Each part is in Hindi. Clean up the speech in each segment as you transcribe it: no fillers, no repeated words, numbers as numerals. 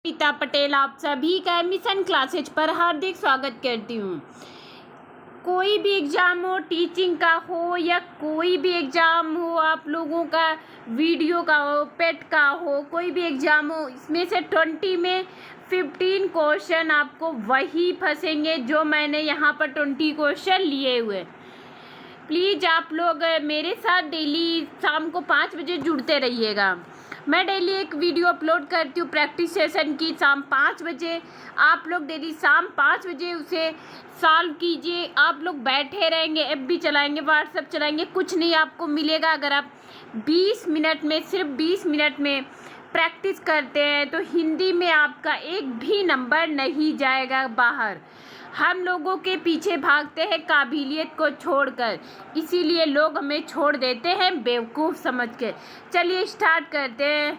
रीता पटेल आप सभी का मिशन क्लासेज पर हार्दिक स्वागत करती हूँ। कोई भी एग्ज़ाम हो, टीचिंग का हो या कोई भी एग्ज़ाम हो, आप लोगों का वीडियो का हो, पेट का हो, कोई भी एग्ज़ाम हो, इसमें से 20 में 15 क्वेश्चन आपको वही फंसेंगे जो मैंने यहाँ पर 20 क्वेश्चन लिए हुए। प्लीज़ आप लोग मेरे साथ डेली शाम को 5 बजे जुड़ते रहिएगा। मैं डेली एक वीडियो अपलोड करती हूँ प्रैक्टिस सेशन की शाम 5 बजे। आप लोग डेली शाम 5 बजे उसे सॉल्व कीजिए। आप लोग बैठे रहेंगे, ऐप भी चलाएंगे, व्हाट्सएप चलाएंगे, कुछ नहीं आपको मिलेगा। अगर आप 20 मिनट में, सिर्फ 20 मिनट में प्रैक्टिस करते हैं तो हिंदी में आपका एक भी नंबर नहीं जाएगा बाहर। हम लोगों के पीछे भागते हैं काबिलियत को छोड़कर, इसीलिए लोग हमें छोड़ देते हैं बेवकूफ़ समझ के। चलिए स्टार्ट करते हैं।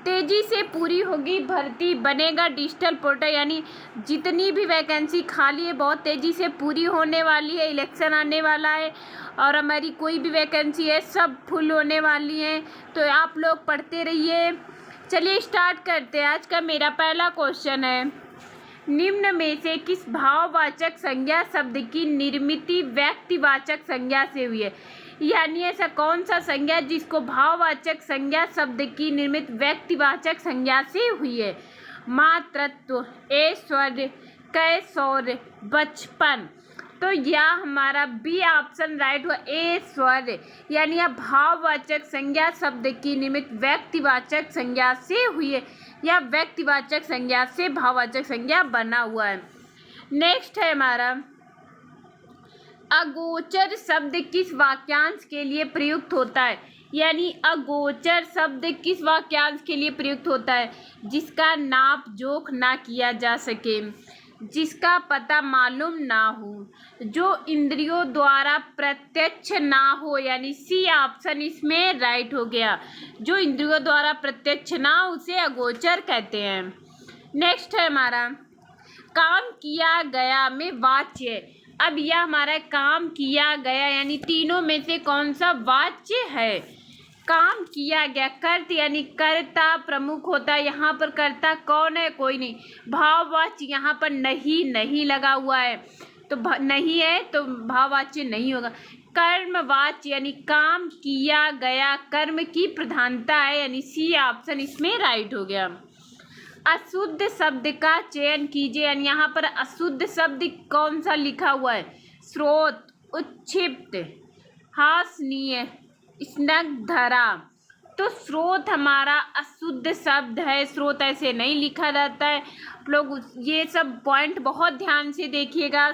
तेज़ी से पूरी होगी भर्ती, बनेगा डिजिटल पोर्टल, यानी जितनी भी वैकेंसी खाली है बहुत तेज़ी से पूरी होने वाली है। इलेक्शन आने वाला है और हमारी कोई भी वैकेंसी है सब फुल होने वाली है, तो आप लोग पढ़ते रहिए। चलिए स्टार्ट करते हैं। आज का मेरा पहला क्वेश्चन है, निम्न में से किस भाववाचक संज्ञा शब्द की निर्मित व्यक्तिवाचक संज्ञा से हुई है? यानी ऐसा कौन सा संज्ञा जिसको भाववाचक संज्ञा शब्द की निर्मित व्यक्तिवाचक संज्ञा से हुई है? मातृत्व, ऐश्वर्य, कैशोर, बचपन। तो यह हमारा बी ऑप्शन राइट हुआ, ऐश्वर्य। यानी यह भाववाचक संज्ञा शब्द की निर्मित व्यक्तिवाचक संज्ञा से हुई है, या व्यक्तिवाचक संज्ञा से भाववाचक संज्ञा बना हुआ है। नेक्स्ट है हमारा, अगोचर शब्द किस वाक्यांश के लिए प्रयुक्त होता है? यानी अगोचर शब्द किस वाक्यांश के लिए प्रयुक्त होता है? जिसका नाप जोख ना किया जा सके, जिसका पता मालूम ना हो, जो इंद्रियों द्वारा प्रत्यक्ष ना हो, यानी सी ऑप्शन इसमें राइट हो गया। जो इंद्रियों द्वारा प्रत्यक्ष ना हो उसे अगोचर कहते हैं। नेक्स्ट है हमारा, काम किया गया में वाच्य। अब यह हमारा काम किया गया, यानी तीनों में से कौन सा वाच्य है? काम किया गया, कर्त यानी कर्ता प्रमुख होता है। यहाँ पर कर्ता कौन है? कोई नहीं। भाववाच्य यहाँ पर नहीं लगा हुआ है, तो नहीं है तो भाववाच्य नहीं होगा। कर्मवाच्य यानी काम किया गया, कर्म की प्रधानता है, यानी सी ऑप्शन इसमें राइट हो गया। अशुद्ध शब्द का चयन कीजिए, यानी यहाँ पर अशुद्ध शब्द कौन सा लिखा हुआ है? स्रोत, उच्छिष्ट, हासनीय, स्नग्धरा। तो स्रोत हमारा अशुद्ध शब्द है, स्रोत ऐसे नहीं लिखा जाता है। आप लोग ये सब पॉइंट बहुत ध्यान से देखिएगा,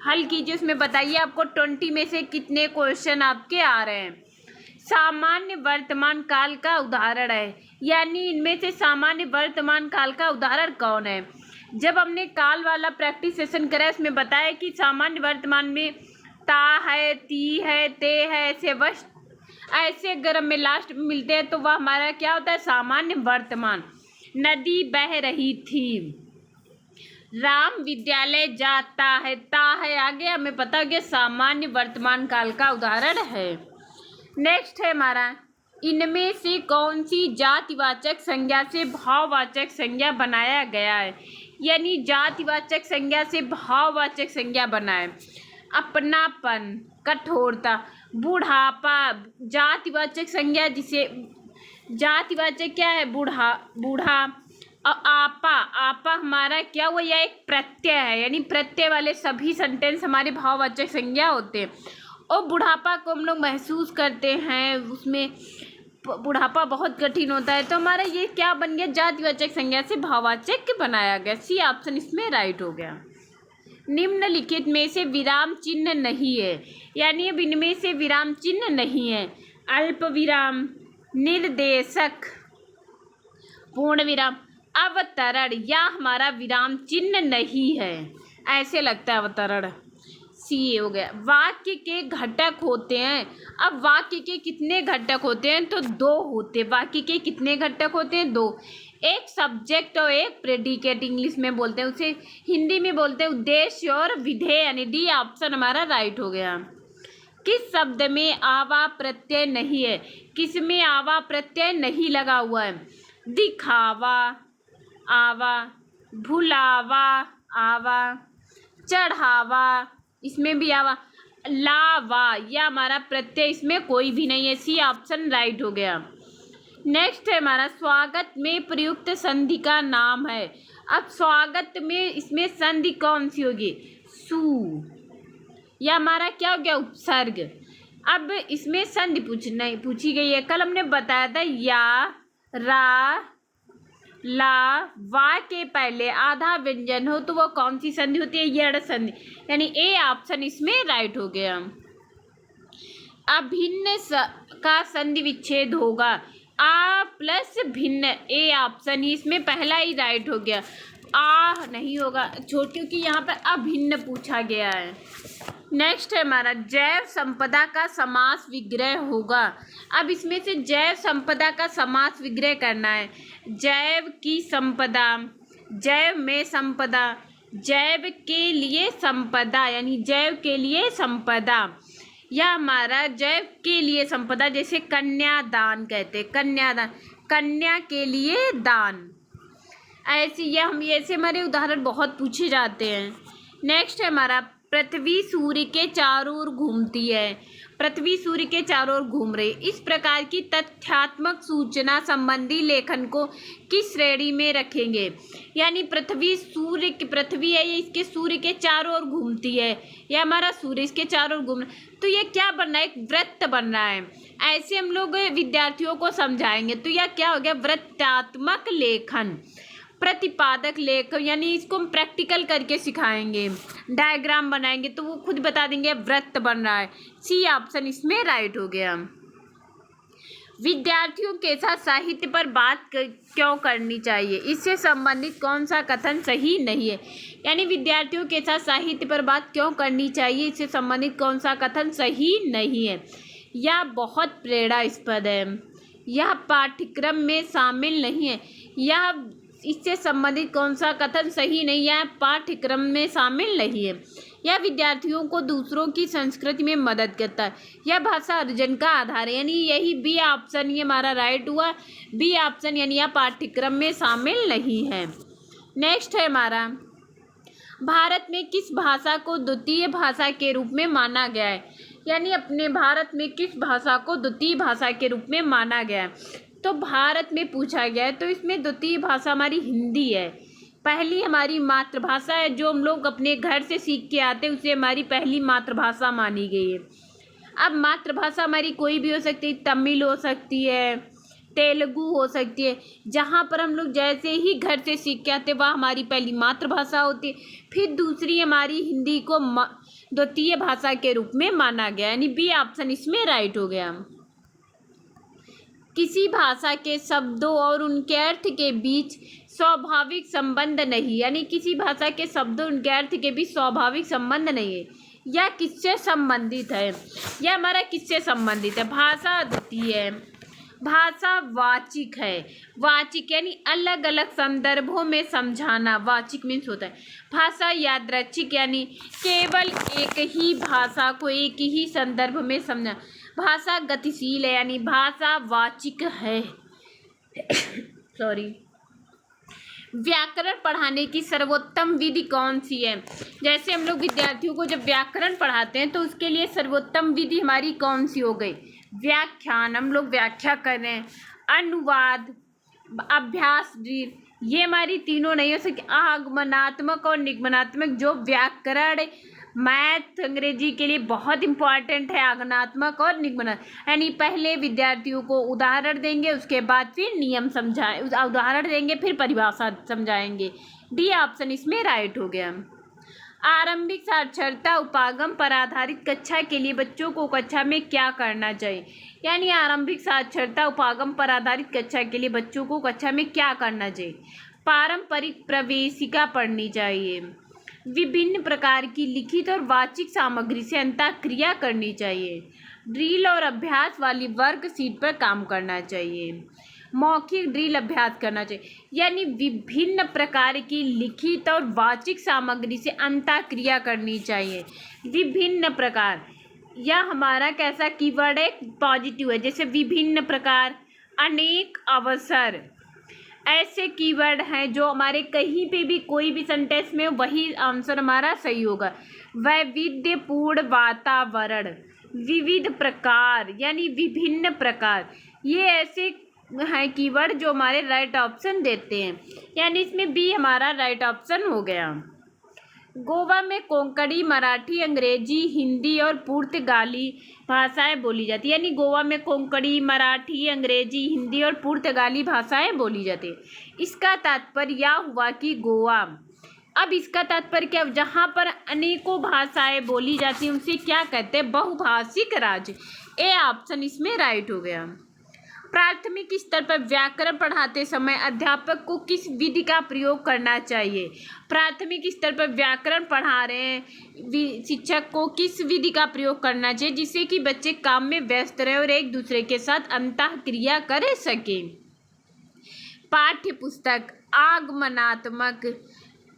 हल कीजिए, उसमें बताइए आपको 20 में से कितने क्वेश्चन आपके आ रहे हैं। सामान्य वर्तमान काल का उदाहरण है, यानी इनमें से सामान्य वर्तमान काल का उदाहरण कौन है? जब हमने काल वाला प्रैक्टिस सेशन करा इसमें बताया कि सामान्य वर्तमान में ता है, ती है, ते है, ऐसे वश ऐसे अगर हमें लास्ट में मिलते हैं तो वह हमारा क्या होता है? सामान्य वर्तमान। नदी बह रही थी, राम विद्यालय जाता है, ता है आगे, हमें पता है कि सामान्य वर्तमान काल का उदाहरण है। नेक्स्ट है हमारा, इनमें से कौन सी जातिवाचक संज्ञा से भाववाचक संज्ञा बनाया गया है? यानी जातिवाचक संज्ञा से भाववाचक संज्ञा बना है। अपनापन, कठोरता, बुढ़ापा, जातिवाचक संज्ञा जिसे जातिवाचक क्या है? बूढ़ा। और आपा हमारा क्या हुआ? यह एक प्रत्यय है, यानी प्रत्यय वाले सभी सेंटेंस हमारे भाववाचक संज्ञा होते हैं। और बुढ़ापा को हम लोग महसूस करते हैं, उसमें बुढ़ापा बहुत कठिन होता है, तो हमारा ये क्या बन गया? जातिवाचक संज्ञा से भाववाचक बनाया गया। सी ऑप्शन इसमें राइट हो गया। निम्नलिखित में से विराम चिन्ह नहीं है, यानी अब इनमें से विराम चिन्ह नहीं है। अल्प विराम, निर्देशक, पूर्ण विराम, अवतरण, या हमारा विराम चिन्ह नहीं है, ऐसे लगता है अवतरण। सी हो गया। वाक्य के घटक होते हैं। अब वाक्य के कितने घटक होते हैं? तो 2 होते हैं। वाक्य के कितने घटक होते हैं? 2। एक सब्जेक्ट और एक प्रेडिकेट, इंग्लिश में बोलते हैं, उसे हिंदी में बोलते हैं उद्देश्य और विधेय, यानी डी ऑप्शन हमारा राइट हो गया। किस शब्द में आवा प्रत्यय नहीं है? किस में आवा प्रत्यय नहीं लगा हुआ है? दिखावा, आवा, भुलावा आवा, चढ़ावा इसमें भी आवा, लावा यह हमारा प्रत्यय, इसमें कोई भी नहीं है, सी ऑप्शन राइट हो गया। नेक्स्ट है हमारा स्वागत में प्रयुक्त संधि का नाम है। अब स्वागत में इसमें संधि कौन सी होगी? सु, यह हमारा क्या हो गया? उपसर्ग। अब इसमें संधि पूछी गई है। कल हमने बताया था या, रा, ला, वा के पहले आधा व्यंजन हो तो वो कौन सी संधि होती है? यड़ संधि, यानी ए ऑप्शन इसमें राइट हो गया। अभिन्न का संधि विच्छेद होगा, आ प्लस भिन्न, ए ऑप्शन ही इसमें पहला ही राइट हो गया। आ नहीं होगा क्योंकि यहाँ पर अभिन्न पूछा गया है। नेक्स्ट है हमारा जैव संपदा का समास विग्रह होगा। अब इसमें से जैव संपदा का समास विग्रह करना है। जैव की संपदा, जैव में संपदा, जैव के लिए संपदा, यानी जैव के लिए संपदा, या हमारा जैव के लिए संपदा, जैसे कन्यादान कहते हैं, कन्यादान, कन्या के लिए दान, ऐसे हमारे उदाहरण बहुत पूछे जाते हैं। नेक्स्ट है हमारा पृथ्वी सूर्य के चारों ओर घूमती है। पृथ्वी सूर्य के चारों ओर घूम रही, इस प्रकार की तथ्यात्मक सूचना संबंधी लेखन को किस श्रेणी में रखेंगे? यानी पृथ्वी सूर्य की, पृथ्वी है ये, इसके सूर्य के चारों ओर घूमती है, या हमारा सूर्य इसके चारों ओर घूम रहा है, तो ये क्या बन रहा है? एक वृत्त बन रहा है। ऐसे हम लोग विद्यार्थियों को समझाएंगे तो यह क्या हो गया? वृत्तात्मक लेखन, प्रतिपादक लेख, यानी इसको हम प्रैक्टिकल करके सिखाएंगे, डायग्राम बनाएंगे तो वो खुद बता देंगे वृत्त बन रहा है। सी ऑप्शन इसमें राइट हो गया। विद्यार्थियों के साथ साहित्य पर बात क्यों करनी चाहिए? इससे संबंधित कौन सा कथन सही नहीं है? यानी विद्यार्थियों के साथ साहित्य पर बात क्यों करनी चाहिए, इससे संबंधित कौन सा कथन सही नहीं है? यह बहुत प्रेरणास्पद है, यह पाठ्यक्रम में शामिल नहीं है, यह, इससे संबंधित कौन सा कथन सही नहीं है? पाठ्यक्रम में शामिल नहीं है, यह विद्यार्थियों को दूसरों की संस्कृति में मदद करता है, यह भाषा अर्जन का आधार है, यानी यही बी ऑप्शन ये हमारा राइट हुआ। बी ऑप्शन यानी यह पाठ्यक्रम में शामिल नहीं है। नेक्स्ट है हमारा भारत में किस भाषा को द्वितीय भाषा के रूप में माना गया है? यानी अपने भारत में किस भाषा को द्वितीय भाषा के रूप में माना गया है? तो भारत में पूछा गया है, तो इसमें द्वितीय भाषा हमारी हिंदी है। पहली हमारी मातृभाषा है, जो हम लोग अपने घर से सीख के आते हैं, उसे हमारी पहली मातृभाषा मानी गई है। अब मातृभाषा हमारी कोई भी हो सकती है, तमिल हो सकती है, तेलुगु हो सकती है, जहाँ पर हम लोग जैसे ही घर से सीख के आते वह हमारी पहली मातृभाषा होती है। फिर दूसरी हमारी हिंदी को द्वितीय भाषा के रूप में माना गया, यानी बी ऑप्शन इसमें राइट हो गया। किसी भाषा के शब्दों और उनके अर्थ के बीच स्वाभाविक संबंध नहीं, यानी किसी भाषा के शब्दों उनके अर्थ के बीच स्वाभाविक संबंध नहीं है। यह किससे संबंधित है? यह हमारा किससे संबंधित है? भाषा द्वितीय है, भाषा वाचिक है। वाचिक यानी अलग अलग संदर्भों में समझाना, वाचिक मीन्स होता है। भाषा यादृच्छिक यानी केवल एक ही भाषा को एक ही संदर्भ में समझना। भाषा गतिशील है, यानी भाषा वाचिक है। सॉरी। व्याकरण पढ़ाने की सर्वोत्तम विधि कौन सी है? जैसे हम लोग विद्यार्थियों को जब व्याकरण पढ़ाते हैं तो उसके लिए सर्वोत्तम विधि हमारी कौन सी हो गई? व्याख्यान, हम लोग व्याख्या कर रहे हैं, अनुवाद, अभ्यास ड्रिल, ये हमारी तीनों नहीं हो सकती। आगमनात्मक और निगमनात्मक, जो व्याकरण मैथ अंग्रेजी के लिए बहुत इंपॉर्टेंट है, आगमनात्मक और निगमनात्मक, यानी पहले विद्यार्थियों को उदाहरण देंगे, उसके बाद फिर नियम समझाए, उदाहरण देंगे फिर परिभाषा समझाएंगे। डी ऑप्शन इसमें राइट हो गया। आरंभिक साक्षरता उपागम पर आधारित कक्षा के लिए बच्चों को कक्षा में क्या करना चाहिए? यानी आरंभिक साक्षरता उपागम पर आधारित कक्षा के लिए बच्चों को कक्षा में क्या करना चाहिए? पारंपरिक प्रवेशिका पढ़नी चाहिए, विभिन्न प्रकार की लिखित और वाचिक सामग्री से अंतःक्रिया करनी चाहिए, ड्रिल और अभ्यास वाली वर्कशीट पर काम करना चाहिए, मौखिक ड्रिल अभ्यास करना चाहिए। यानी विभिन्न प्रकार की लिखित और वाचिक सामग्री से अंतःक्रिया करनी चाहिए। विभिन्न प्रकार, यह हमारा कैसा कीवर्ड है? पॉजिटिव है। जैसे विभिन्न प्रकार, अनेक अवसर, ऐसे कीवर्ड हैं जो हमारे कहीं पे भी कोई भी सेंटेंस में वही आंसर हमारा सही होगा। वैविध्यपूर्ण वातावरण, विविध प्रकार यानी विभिन्न प्रकार, ये ऐसे हैं कीवर्ड जो हमारे राइट ऑप्शन देते हैं, यानी इसमें बी हमारा राइट ऑप्शन हो गया। गोवा में कोंकणी, मराठी, अंग्रेजी, हिंदी और पुर्तगाली भाषाएं बोली जाती है, यानी गोवा में कोंकणी, मराठी, अंग्रेजी, हिंदी और पुर्तगाली भाषाएं बोली जाती है। इसका तात्पर्य यह हुआ कि गोवा, अब इसका तात्पर्य क्या, जहाँ पर अनेकों भाषाएं बोली जाती हैं उसे क्या कहते हैं, बहुभाषिक राज्य। ए ऑप्शन इसमें राइट हो गया। प्राथमिक स्तर पर व्याकरण पढ़ाते समय अध्यापक को किस विधि का प्रयोग करना चाहिए। प्राथमिक स्तर पर व्याकरण पढ़ा रहे हैं, शिक्षक को किस विधि का प्रयोग करना चाहिए जिससे कि बच्चे काम में व्यस्त रहे और एक दूसरे के साथ अंतःक्रिया कर सकें। पाठ्य पुस्तक आगमनात्मक,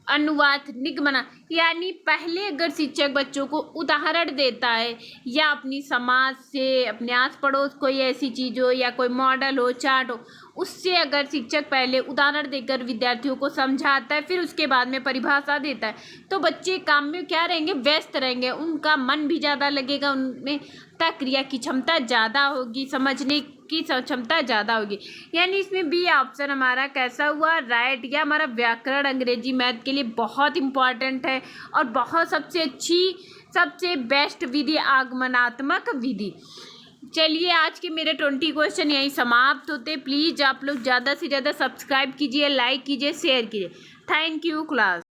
अनुवाद, निगमना, यानी पहले अगर शिक्षक बच्चों को उदाहरण देता है या अपनी समाज से, अपने आस पड़ोस कोई ऐसी चीज़ हो या कोई मॉडल हो, चार्ट हो, उससे अगर शिक्षक पहले उदाहरण देकर विद्यार्थियों को समझाता है, फिर उसके बाद में परिभाषा देता है, तो बच्चे काम में क्या रहेंगे, व्यस्त रहेंगे, उनका मन भी ज़्यादा लगेगा, उनमें क्रिया की क्षमता ज़्यादा होगी, समझने की क्षमता ज़्यादा होगी। यानी इसमें बी ऑप्शन हमारा कैसा हुआ, राइट। या हमारा व्याकरण अंग्रेजी मैथ के लिए बहुत इंपॉर्टेंट है और बहुत सबसे अच्छी, सबसे बेस्ट विधि आगमनात्मक विधि। चलिए आज के मेरे 20 क्वेश्चन यहीं समाप्त होते। प्लीज़ आप लोग ज़्यादा से ज़्यादा सब्सक्राइब कीजिए, लाइक कीजिए, शेयर कीजिए। Thank you class.